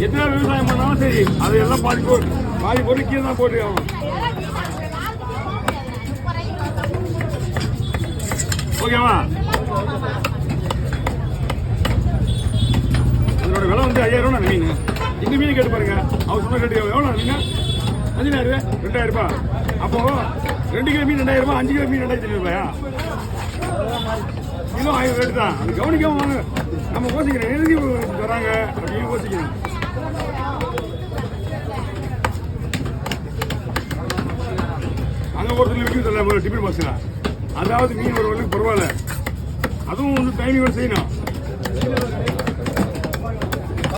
எத்தனை விவசாயம் பண்ணாலும் சரி அதையெல்லாம் பாதி பொருள் கீழே தான் போட்டு ஆகணும். ஓகேவா? அதோட விலை வந்து 5000 மீன். இந்த மீன் கேட்டு பாருங்க. அவர் சொன்ன கேட்டு எவ்வளோ நீங்க 5000 2000 அப்போ 2 கிலோ மீன் 2000 5 கிலோ மீன் 2500 கிலோ 1000 ரேட்டு தான். அது கவனிக்காம வாங்க. நம்ம யோசிக்கிறோம் எதுக்கு வராங்க அப்படின்னு யோசிக்கணும். அங்கே ஒருத்தர் விற்கும் சொல்ல டிஃபன் பாக்ஸில் அதாவது மீன் ஒரு பரவாயில்ல, அதுவும் வந்து டைமிங் செய்யணும்.